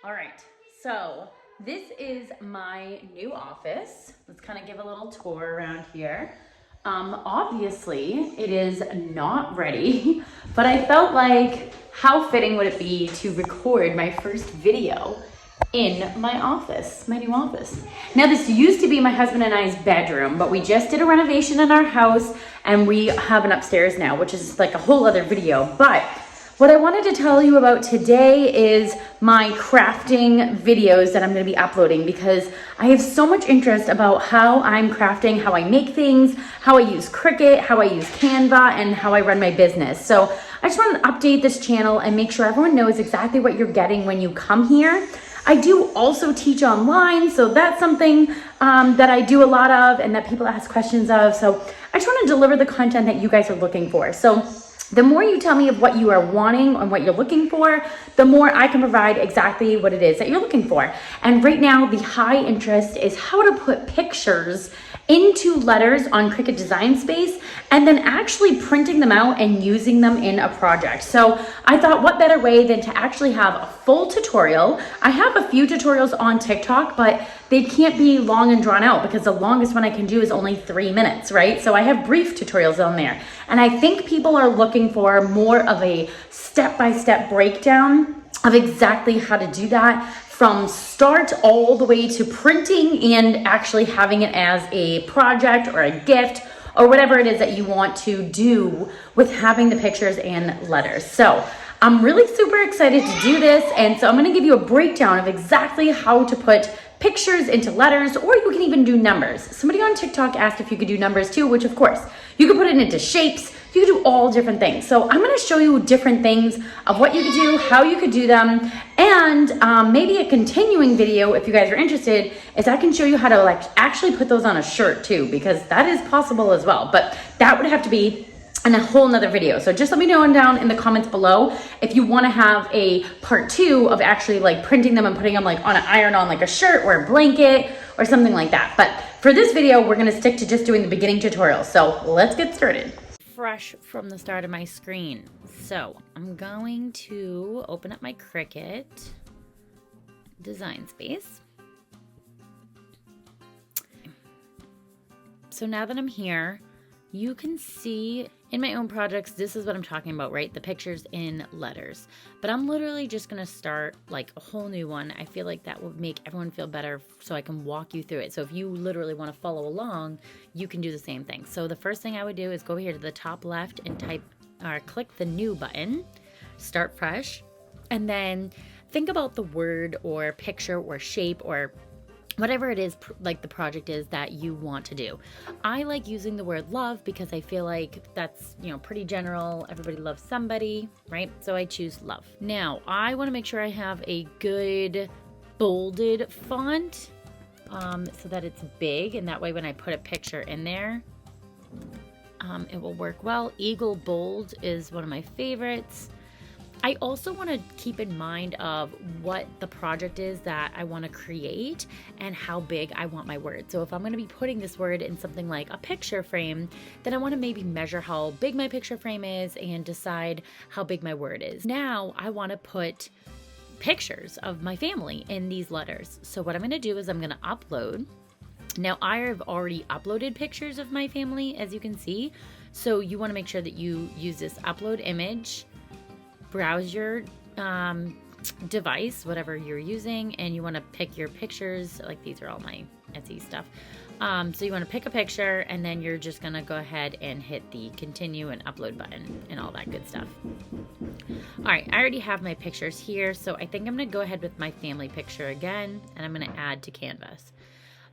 All right, so this is my new office. Let's kind of give a little tour around here. Obviously, it is not ready, but I felt like how fitting would it be to record my first video in my office, my new office. Now, this used to be my husband and I's bedroom, but we just did a renovation in our house and we have an upstairs now, which is like a whole other video. But what I wanted to tell you about today is my crafting videos that I'm going to be uploading, because I have so much interest about how I'm crafting, how I make things, how I use Cricut, how I use Canva, and how I run my business. So I just want to update this channel and make sure everyone knows exactly what you're getting when you come here. I do also teach online, so that's something that I do a lot of and that people ask questions of. So I just want to deliver the content that you guys are looking for. So the more you tell me of what you are wanting and what you're looking for, the more I can provide exactly what it is that you're looking for. And right now, the high interest is how to put pictures into letters on Cricut Design Space and then actually printing them out and using them in a project. So I thought, what better way than to actually have a full tutorial. I have a few tutorials on TikTok, but they can't be long and drawn out because the longest one I can do is only 3 minutes, right? So I have brief tutorials on there. And I think people are looking for more of a step-by-step breakdown of exactly how to do that from start all the way to printing and actually having it as a project or a gift or whatever it is that you want to do with having the pictures and letters. So I'm really super excited to do this. And so I'm going to give you a breakdown of exactly how to put pictures into letters, or you can even do numbers. Somebody on TikTok asked if you could do numbers too, which of course you could put it into shapes. You could do all different things. So I'm going to show you different things of what you could do, how you could do them, and maybe a continuing video, if you guys are interested, is I can show you how to like actually put those on a shirt too, because that is possible as well. But that would have to be in a whole nother video. So just let me know down in the comments below if you want to have a part 2 of actually like printing them and putting them like on an iron on like a shirt or a blanket or something like that. But for this video, we're going to stick to just doing the beginning tutorial. So let's get started. Fresh from the start of my screen. So I'm going to open up my Cricut Design Space. So now that I'm here, you can see in my own projects, this is what I'm talking about, right? The pictures in letters. But I'm literally just going to start like a whole new one. I feel like that would make everyone feel better so I can walk you through it. So if you literally want to follow along, you can do the same thing. So the first thing I would do is go here to the top left and type or click the new button, start fresh, and then think about the word or picture or shape or whatever it is, like the project is that you want to do. I like using the word love because I feel like that's, pretty general. Everybody loves somebody, right? So I choose love. Now, I want to make sure I have a good bolded font so that it's big. And that way when I put a picture in there, it will work well. Eagle Bold is one of my favorites. I also want to keep in mind of what the project is that I want to create and how big I want my word. So if I'm going to be putting this word in something like a picture frame, then I want to maybe measure how big my picture frame is and decide how big my word is. Now I want to put pictures of my family in these letters. So what I'm going to do is I'm going to upload. Now I have already uploaded pictures of my family, as you can see. So you want to make sure that you use this upload image. Browse your device, whatever you're using, and you want to pick your pictures. Like these are all my Etsy stuff. So you want to pick a picture, and then you're just going to go ahead and hit the continue and upload button and all that good stuff. All right, I already have my pictures here, so I think I'm going to go ahead with my family picture again, and I'm going to add to Canvas.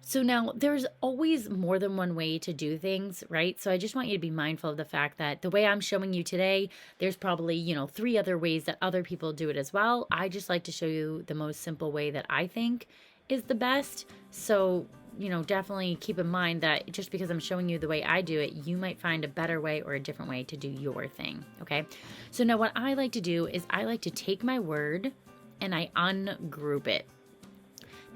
So now there's always more than one way to do things, right? So I just want you to be mindful of the fact that the way I'm showing you today, there's probably, 3 other ways that other people do it as well. I just like to show you the most simple way that I think is the best. So, definitely keep in mind that just because I'm showing you the way I do it, you might find a better way or a different way to do your thing, okay? So now what I like to do is I like to take my word and I ungroup it.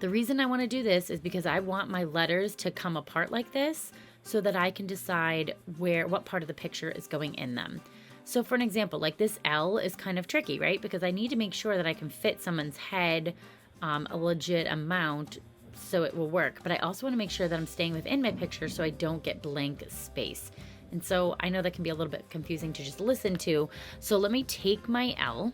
The reason I want to do this is because I want my letters to come apart like this so that I can decide what part of the picture is going in them. So for an example, like this L is kind of tricky, right? Because I need to make sure that I can fit someone's head a legit amount so it will work. But I also want to make sure that I'm staying within my picture so I don't get blank space. And so I know that can be a little bit confusing to just listen to. So let me take my L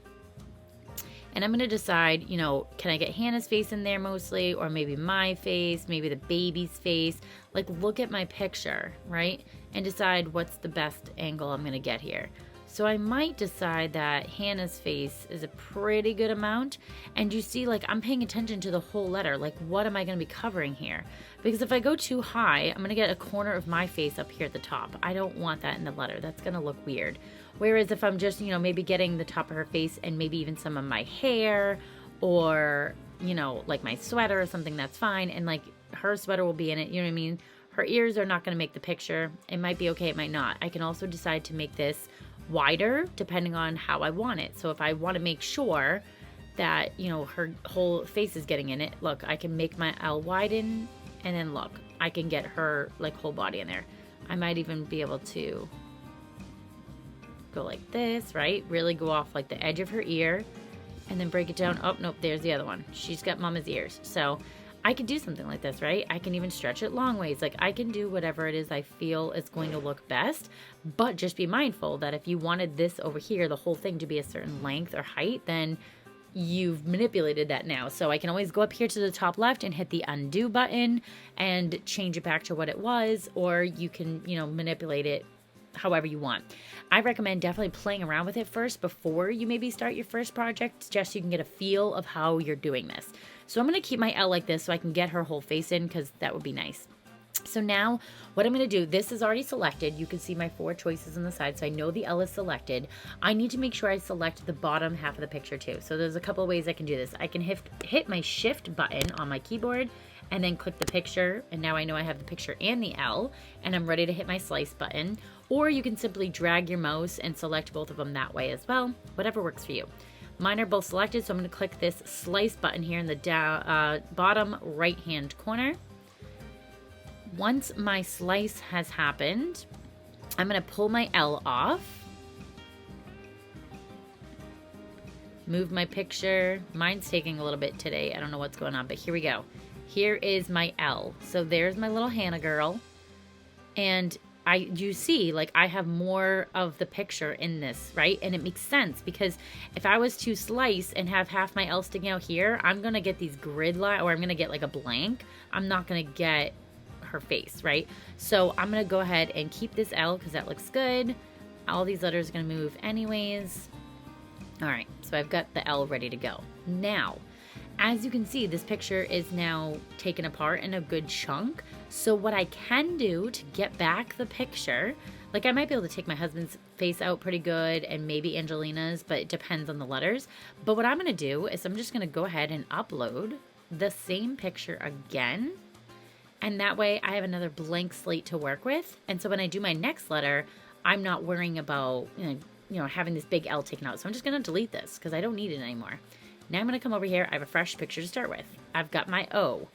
and I'm going to decide, you know, can I get Hannah's face in there mostly, or maybe my face, maybe the baby's face? Like, look at my picture, right? And decide what's the best angle I'm going to get here. So I might decide that Hannah's face is a pretty good amount. And you see, like, I'm paying attention to the whole letter. Like, what am I going to be covering here? Because if I go too high, I'm going to get a corner of my face up here at the top. I don't want that in the letter. That's going to look weird. Whereas if I'm just, you know, maybe getting the top of her face and maybe even some of my hair, or, you know, like my sweater or something, that's fine. And like her sweater will be in it, you know what I mean? Her ears are not going to make the picture. It might be okay, it might not. I can also decide to make this wider depending on how I want it. So if I want to make sure that, you know, her whole face is getting in it, look, I can make my L widen, and then look, I can get her like whole body in there. I might even be able to go like this, right? Really go off like the edge of her ear and then break it down. Oh, nope, there's the other one. She's got mama's ears. So I could do something like this, right? I can even stretch it long ways. Like, I can do whatever it is I feel is going to look best, but just be mindful that if you wanted this over here, the whole thing to be a certain length or height, then you've manipulated that now. So I can always go up here to the top left and hit the undo button and change it back to what it was, or you can, you know, manipulate it however you want. I recommend definitely playing around with it first before you maybe start your first project, just so you can get a feel of how you're doing this. So I'm going to keep my L like this so I can get her whole face in, because that would be nice. So now what I'm going to do, this is already selected. You can see my 4 choices on the side, so I know the L is selected. I need to make sure I select the bottom half of the picture too. So there's a couple of ways I can do this. I can hit my shift button on my keyboard and then click the picture, and now I know I have the picture and the L, and I'm ready to hit my slice button. Or you can simply drag your mouse and select both of them that way as well, whatever works for you. Mine are both selected, so I'm going to click this slice button here in the bottom right hand corner. Once my slice has happened, I'm going to pull my L off, move my picture. Mine's taking a little bit today. I don't know what's going on, but here we go. Here is my L. So there's my little Hannah girl. And you see, like, I have more of the picture in this, right? And it makes sense, because if I was to slice and have half my L sticking out here, I'm going to get these grid lines, or I'm going to get like a blank. I'm not going to get her face, right? So I'm going to go ahead and keep this L because that looks good. All these letters are going to move anyways. All right, so I've got the L ready to go. Now, as you can see, this picture is now taken apart in a good chunk. So what I can do to get back the picture, like, I might be able to take my husband's face out pretty good and maybe Angelina's, but it depends on the letters. But what I'm going to do is I'm just going to go ahead and upload the same picture again. And that way I have another blank slate to work with. And so when I do my next letter, I'm not worrying about, you know, having this big L taken out. So I'm just going to delete this because I don't need it anymore. Now I'm going to come over here. I have a fresh picture to start with. I've got my O.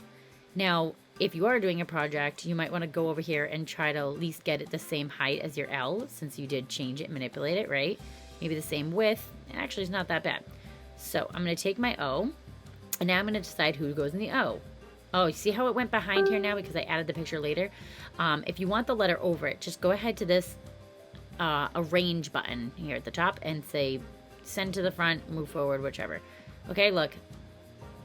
Now, if you are doing a project, you might want to go over here and try to at least get it the same height as your L, since you did change it and manipulate it, right? Maybe the same width. Actually, it's not that bad. So I'm going to take my O, and now I'm going to decide who goes in the O. Oh, you see how it went behind here now because I added the picture later? If you want the letter over it, just go ahead to this arrange button here at the top and say send to the front, move forward, whichever. Okay, look,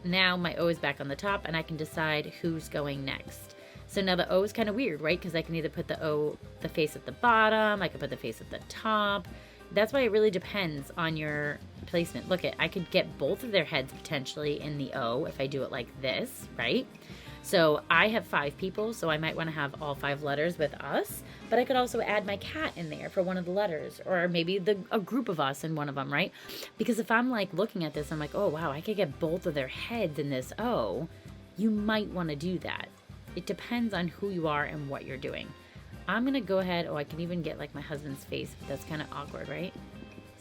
now my O is back on the top and I can decide who's going next. So now the O is kind of weird, right? Because I can either put the face at the bottom, I can put the face at the top. That's why it really depends on your placement. Look, I could get both of their heads potentially in the O if I do it like this, right? So I have 5 people, so I might want to have all 5 letters with us, but I could also add my cat in there for one of the letters, or maybe a group of us in one of them, right? Because if I'm like looking at this, I'm like, oh wow, I could get both of their heads in this O. You might want to do that. It depends on who you are and what you're doing. I'm gonna go ahead, I can even get like my husband's face, but that's kind of awkward, right?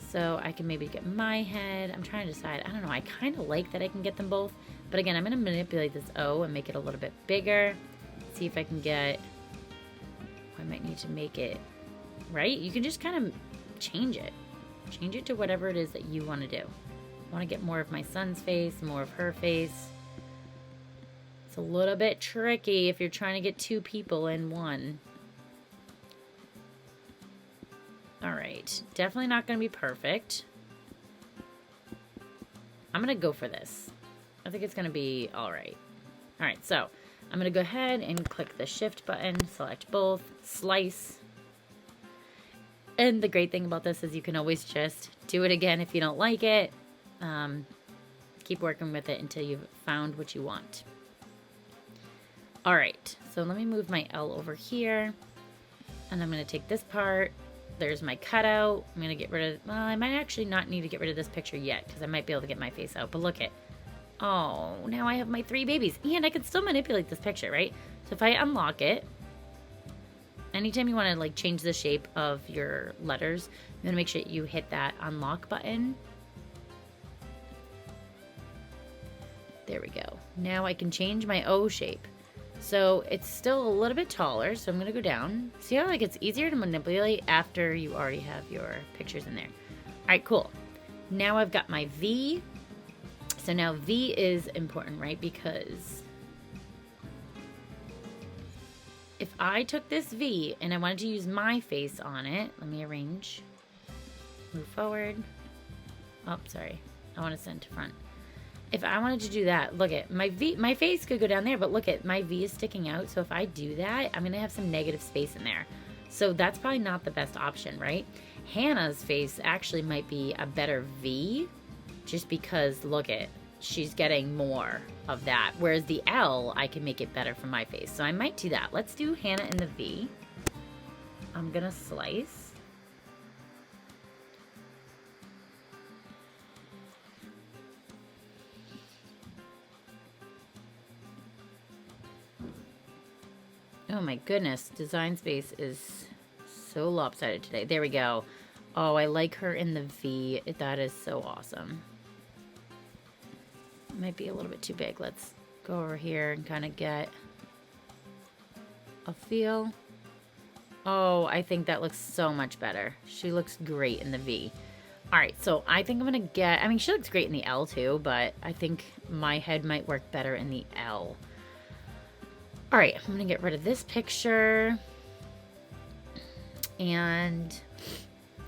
So I can maybe get my head. I'm trying to decide. I don't know. I kind of like that I can get them both. But again, I'm going to manipulate this O and make it a little bit bigger. See if I can get... I might need to make it... Right? You can just kind of change it. Change it to whatever it is that you want to do. want to get more of my son's face, more of her face. It's a little bit tricky if you're trying to get two people in one. All right, definitely not going to be perfect. I'm going to go for this. I think it's going to be all right. All right, so I'm going to go ahead and click the shift button, select both, slice. And the great thing about this is you can always just do it again if you don't like it. Keep working with it until you've found what you want. All right, so let me move my L over here. And I'm going to take this part. There's my cutout. I'm going to get rid of, well, I might actually not need to get rid of this picture yet because I might be able to get my face out. But look at, oh, now I have my 3 babies. And I can still manipulate this picture, right? So if I unlock it, anytime you want to like change the shape of your letters, you want to make sure you hit that unlock button. There we go. Now I can change my O shape. So it's still a little bit taller, so I'm going to go down. See how like it's easier to manipulate after you already have your pictures in there. All right, cool. Now I've got my V. So now V is important, right? Because if I took this V and I wanted to use my face on it, let me arrange, move forward. Oh, sorry. I want to send to front. If I wanted to do that, look at my V, my face could go down there, but look at my V is sticking out. So if I do that, I'm going to have some negative space in there. So that's probably not the best option, right? Hannah's face actually might be a better V just because look at, she's getting more of that. Whereas the L, I can make it better for my face. So I might do that. Let's do Hannah in the V. I'm going to slice. Oh my goodness, design space is so lopsided today. There we go. Oh, I like her in the V. That is so awesome. Might be a little bit too big. Let's go over here and kind of get a feel. Oh, I think that looks so much better. She looks great in the V. All right, so I think I'm going to get, I mean, she looks great in the L too, but I think my head might work better in the L. All right, I'm gonna get rid of this picture. And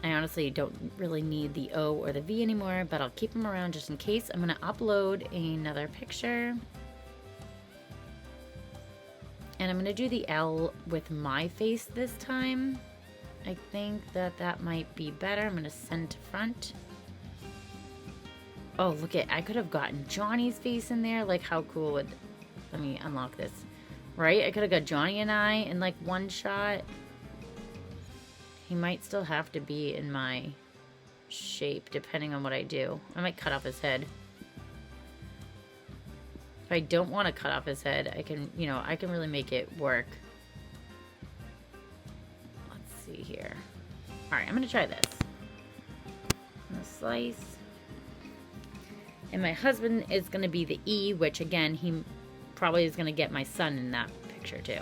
I honestly don't really need the O or the V anymore, but I'll keep them around just in case. I'm gonna upload another picture. And I'm gonna do the L with my face this time. I think that might be better. I'm gonna send to front. Oh, look at, I could have gotten Johnny's face in there. Like how cool would, let me unlock this. Right? I could have got Johnny and I in like one shot. He might still have to be in my shape depending on what I do. I might cut off his head. If I don't want to cut off his head, I can, you know, I can really make it work. Let's see here. All right, I'm going to try this. I'm going to slice. And my husband is going to be the E, which again, he probably is going to get my son in that picture too.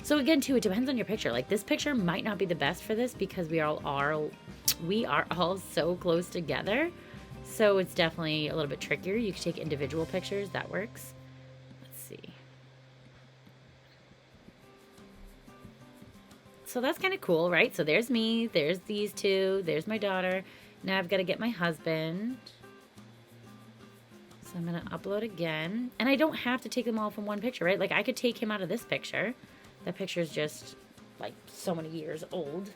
So again too, it depends on your picture. Like this picture might not be the best for this because we are all so close together. So it's definitely a little bit trickier. You can take individual pictures, that works. Let's see. So that's kind of cool, right? So there's me, there's these two, there's my daughter. Now I've got to get my husband. So I'm going to upload again. And I don't have to take them all from one picture, right? Like I could take him out of this picture. That picture is just like so many years old.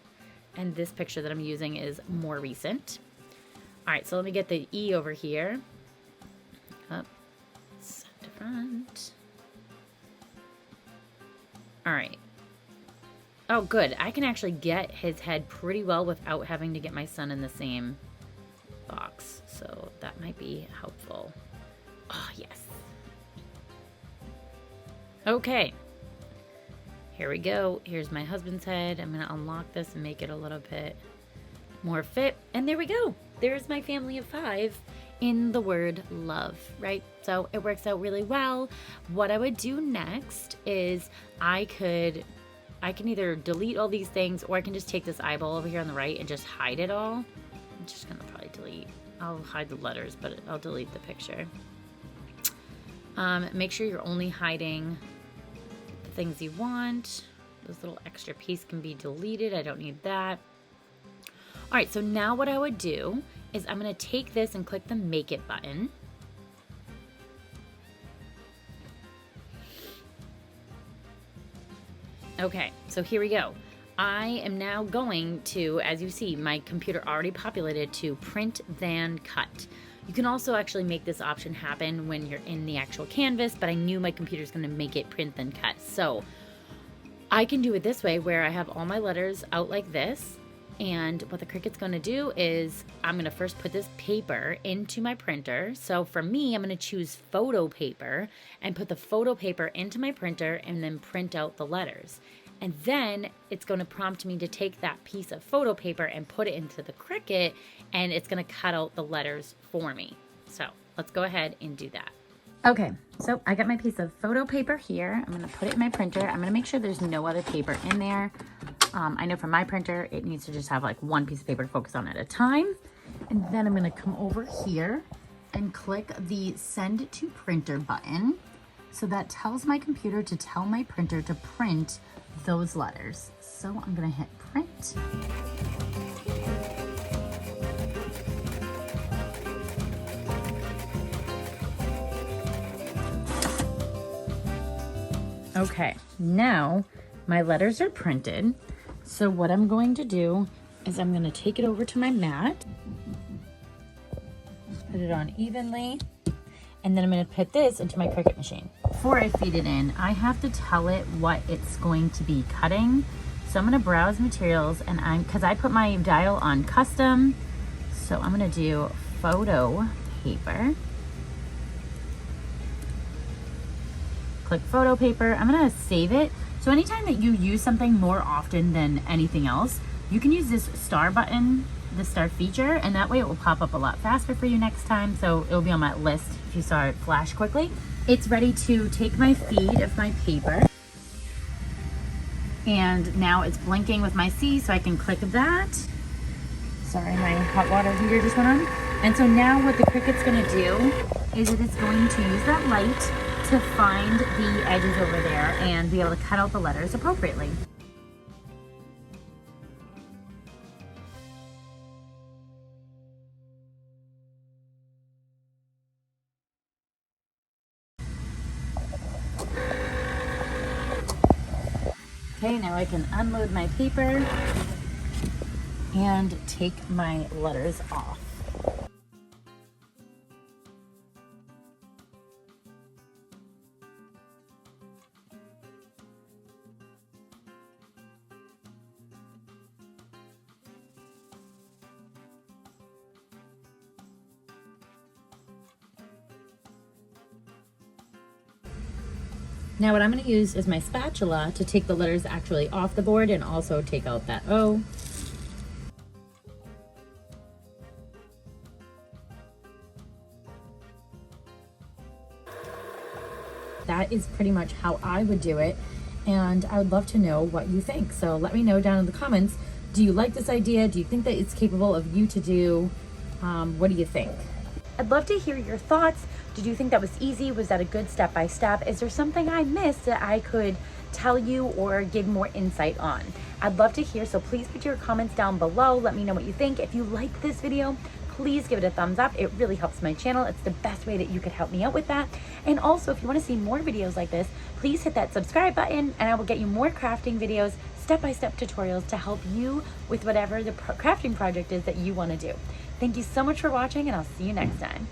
And this picture that I'm using is more recent. All right, so let me get the E over here. Up, send to front. All right. Oh, good. I can actually get his head pretty well without having to get my son in the same box. So that might be helpful. Oh, yes. Okay. Here we go. Here's my husband's head. I'm going to unlock this and make it a little bit more fit. And there we go. There's my family of 5 in the word love, right? So it works out really well. What I would do next is I can either delete all these things or I can just take this eyeball over here on the right and just hide it all. I'm just going to probably delete. I'll hide the letters, but I'll delete the picture. Make sure you're only hiding the things you want. This little extra piece can be deleted. I don't need that. All right, so now what I would do is I'm gonna take this and click the Make It button. Okay, so here we go. I am now going to, as you see, my computer already populated to print then cut. You can also actually make this option happen when you're in the actual canvas, but I knew my computer's gonna make it print then cut. So I can do it this way where I have all my letters out like this. And what the Cricut's gonna do is I'm gonna first put this paper into my printer. So for me, I'm gonna choose photo paper and put the photo paper into my printer and then print out the letters. And then it's gonna prompt me to take that piece of photo paper and put it into the Cricut, and it's gonna cut out the letters for me. So let's go ahead and do that. Okay, so I got my piece of photo paper here. I'm gonna put it in my printer. I'm gonna make sure there's no other paper in there. I know for my printer, it needs to just have like one piece of paper to focus on at a time. And then I'm gonna come over here and click the Send to Printer button. So that tells my computer to tell my printer to print those letters. So I'm gonna hit print. Okay, now my letters are printed. So what I'm going to do is I'm gonna take it over to my mat, put it on evenly, and then I'm gonna put this into my Cricut machine. Before I feed it in, I have to tell it what it's going to be cutting. So I'm gonna browse materials, and because I put my dial on custom, so I'm gonna do photo paper. Click photo paper. I'm gonna save it. So anytime that you use something more often than anything else, you can use this star button, the star feature, and that way it will pop up a lot faster for you next time. So it'll be on that list if you saw it flash quickly. It's ready to take my feed of my paper. And now it's blinking with my C, so I can click that. Sorry, my hot water heater just went on. And so now what the Cricut's gonna do is that it's going to use that light to find the edges over there and be able to cut out the letters appropriately. Okay, now I can unload my paper and take my letters off. Now what I'm going to use is my spatula to take the letters actually off the board and also take out that O. That is pretty much how I would do it, and I would love to know what you think. So let me know down in the comments. Do you like this idea? Do you think that it's capable of you to do? What do you think? I'd love to hear your thoughts. Did you think that was easy? Was that a good step-by-step? Is there something I missed that I could tell you or give more insight on? I'd love to hear, so please put your comments down below. Let me know what you think. If you like this video, please give it a thumbs up. It really helps my channel. It's the best way that you could help me out with that. And also, if you want to see more videos like this, please hit that subscribe button and I will get you more crafting videos, step-by-step tutorials to help you with whatever the crafting project is that you want to do. Thank you so much for watching, and I'll see you next time.